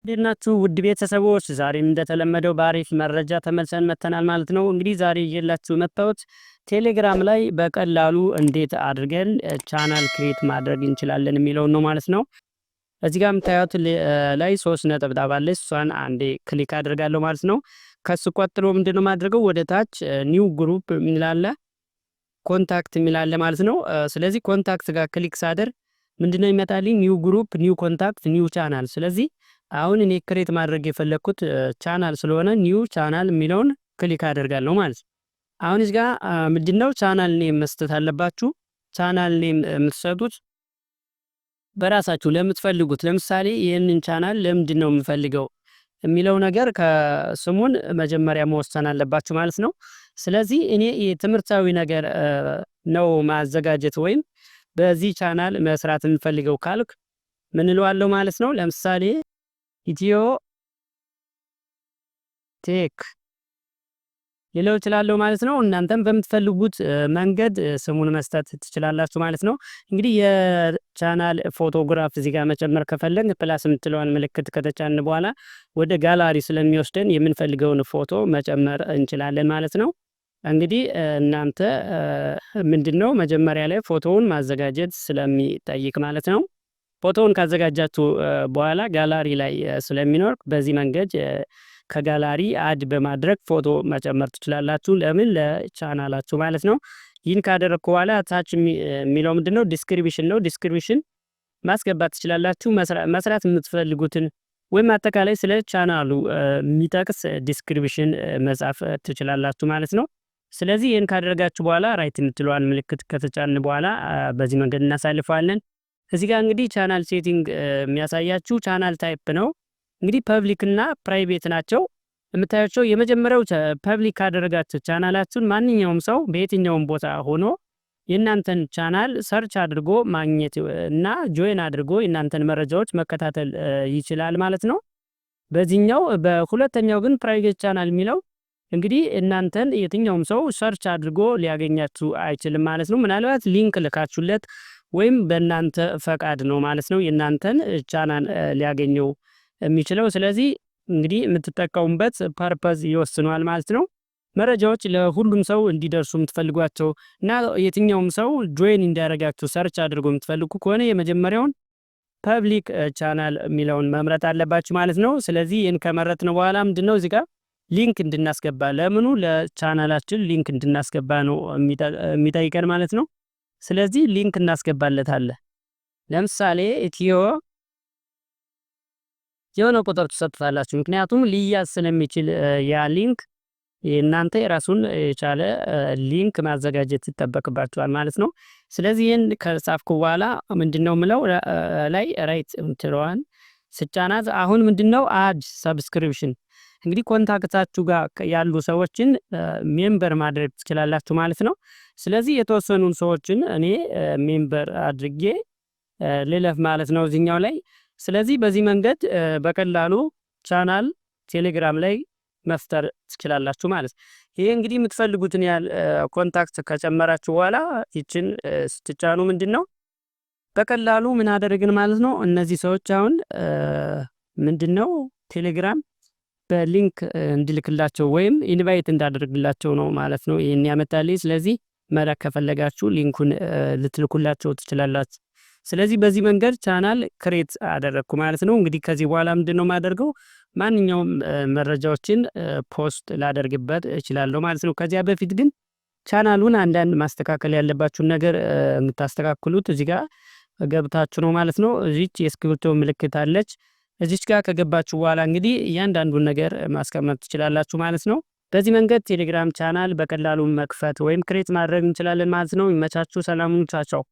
እንዴናችሁ ውድ ቤተሰቦች ዛሬም እንደተለመደው በአሪፍ መረጃ ተመልሰን መጥተናል ማለት ነው። እንግዲህ ዛሬ ይዤላችሁ መጣሁት ቴሌግራም ላይ በቀላሉ እንዴት አድርገን ቻናል ክሬት ማድረግ እንችላለን የሚለውን ነው ማለት ነው። እዚህ ጋር የምታዩት ላይ 3 ነጥብ አለች። እሷን አንዴ ክሊክ አድርጋለሁ ማለት ነው። ከሱ ቀጥሎ ምንድነው ማድረገው ወደ ታች ኒው ግሩፕ የሚላለ ኮንታክት የሚላለ ማለት ነው። ስለዚህ ኮንታክት ጋር ክሊክ ሳደርግ ምንድነው ይመጣልኝ? ኒው ግሩፕ፣ ኒው ኮንታክት፣ ኒው ቻናል። ስለዚህ አሁን እኔ ክሬት ማድረግ የፈለኩት ቻናል ስለሆነ ኒው ቻናል የሚለውን ክሊክ አደርጋለሁ ማለት ነው። አሁን እዚህ ጋር ምንድነው ቻናል ኔም መስጠት አለባችሁ። ቻናል ኔም የምትሰጡት በራሳችሁ ለምትፈልጉት፣ ለምሳሌ ይህንን ቻናል ለምንድነው የምፈልገው የሚለው ነገር ከስሙን መጀመሪያ መወሰን አለባችሁ ማለት ነው። ስለዚህ እኔ የትምህርታዊ ነገር ነው ማዘጋጀት ወይም በዚህ ቻናል መስራት የምፈልገው ካልክ ምን እለዋለሁ ማለት ነው። ለምሳሌ ኢትዮ ቴክ ሌላው እችላለሁ ማለት ነው። እናንተም በምትፈልጉት መንገድ ስሙን መስጠት ትችላላችሁ ማለት ነው። እንግዲህ የቻናል ፎቶግራፍ እዚህ ጋር መጨመር ከፈለግን ፕላስ የምትለዋን ምልክት ከተጫን በኋላ ወደ ጋላሪ ስለሚወስደን የምንፈልገውን ፎቶ መጨመር እንችላለን ማለት ነው። እንግዲህ እናንተ ምንድነው መጀመሪያ ላይ ፎቶውን ማዘጋጀት ስለሚጠይቅ ማለት ነው። ፎቶውን ካዘጋጃችሁ በኋላ ጋላሪ ላይ ስለሚኖር በዚህ መንገድ ከጋላሪ አድ በማድረግ ፎቶ መጨመር ትችላላችሁ። ለምን ለቻናላችሁ ማለት ነው። ይህን ካደረግኩ በኋላ ታች የሚለው ምንድነው ዲስክሪፕሽን ነው። ዲስክሪፕሽን ማስገባት ትችላላችሁ። መስራት የምትፈልጉትን ወይም አጠቃላይ ስለ ቻናሉ የሚጠቅስ ዲስክሪፕሽን መጻፍ ትችላላችሁ ማለት ነው። ስለዚህ ይህን ካደረጋችሁ በኋላ ራይት የምትለዋን ምልክት ከተጫን በኋላ በዚህ መንገድ እናሳልፈዋለን። እዚህ ጋር እንግዲህ ቻናል ሴቲንግ የሚያሳያችሁ ቻናል ታይፕ ነው። እንግዲህ ፐብሊክ እና ፕራይቬት ናቸው የምታያቸው። የመጀመሪያው ፐብሊክ ካደረጋችሁ ቻናላችሁን ማንኛውም ሰው በየትኛውም ቦታ ሆኖ የእናንተን ቻናል ሰርች አድርጎ ማግኘት እና ጆይን አድርጎ የእናንተን መረጃዎች መከታተል ይችላል ማለት ነው። በዚህኛው በሁለተኛው ግን ፕራይቬት ቻናል የሚለው እንግዲህ እናንተን የትኛውም ሰው ሰርች አድርጎ ሊያገኛችሁ አይችልም ማለት ነው። ምናልባት ሊንክ ልካችሁለት ወይም በእናንተ ፈቃድ ነው ማለት ነው የእናንተን ቻናል ሊያገኘው የሚችለው። ስለዚህ እንግዲህ የምትጠቀሙበት ፐርፐዝ ይወስነዋል ማለት ነው። መረጃዎች ለሁሉም ሰው እንዲደርሱ የምትፈልጓቸው እና የትኛውም ሰው ጆይን እንዲያደርጋችሁ ሰርች አድርጎ የምትፈልጉ ከሆነ የመጀመሪያውን ፐብሊክ ቻናል የሚለውን መምረጥ አለባችሁ ማለት ነው። ስለዚህ ይህን ከመረጥን በኋላ ምንድነው እዚህ ጋር ሊንክ እንድናስገባ ለምኑ ለቻናላችን ሊንክ እንድናስገባ ነው የሚጠይቀን ማለት ነው። ስለዚህ ሊንክ እናስገባለታለን። ለምሳሌ ኢትዮ የሆነ ቁጥር ትሰጡታላችሁ። ምክንያቱም ሊያዝ ስለሚችል ያ ሊንክ እናንተ የራሱን የቻለ ሊንክ ማዘጋጀት ይጠበቅባችኋል ማለት ነው። ስለዚህ ይህን ከጻፍኩ በኋላ ምንድነው ምለው ላይ ራይት እንትለዋን ስጫናት አሁን ምንድነው አድ ሰብስክሪፕሽን እንግዲህ ኮንታክታችሁ ጋር ያሉ ሰዎችን ሜምበር ማድረግ ትችላላችሁ ማለት ነው። ስለዚህ የተወሰኑን ሰዎችን እኔ ሜምበር አድርጌ ልለፍ ማለት ነው እዚህኛው ላይ። ስለዚህ በዚህ መንገድ በቀላሉ ቻናል ቴሌግራም ላይ መፍጠር ትችላላችሁ ማለት ነው። ይሄ እንግዲህ የምትፈልጉትን ያህል ኮንታክት ከጨመራችሁ በኋላ ይችን ስትጫኑ ምንድነው በቀላሉ ምን አደረግን ማለት ነው። እነዚህ ሰዎች አሁን ምንድነው ቴሌግራም በሊንክ እንድልክላቸው ወይም ኢንቫይት እንዳደርግላቸው ነው ማለት ነው ይሄን ያመጣልኝ። ስለዚህ መላክ ከፈለጋችሁ ሊንኩን ልትልኩላቸው ትችላላችሁ። ስለዚህ በዚህ መንገድ ቻናል ክሬት አደረግኩ ማለት ነው። እንግዲህ ከዚህ በኋላ ምንድነው ማደርገው ማንኛውም መረጃዎችን ፖስት ላደርግበት እችላለሁ ማለት ነው። ከዚያ በፊት ግን ቻናሉን አንዳንድ ማስተካከል ያለባችሁን ነገር የምታስተካክሉት እዚህ ጋር ገብታችሁ ነው ማለት ነው። እዚች የስክሪፕቶ ምልክት አለች። እዚች ጋር ከገባችሁ በኋላ እንግዲህ እያንዳንዱን ነገር ማስቀመጥ ትችላላችሁ ማለት ነው። በዚህ መንገድ ቴሌግራም ቻናል በቀላሉ መክፈት ወይም ክሬት ማድረግ እንችላለን ማለት ነው። ይመቻችሁ። ሰላሙን ቻቻው።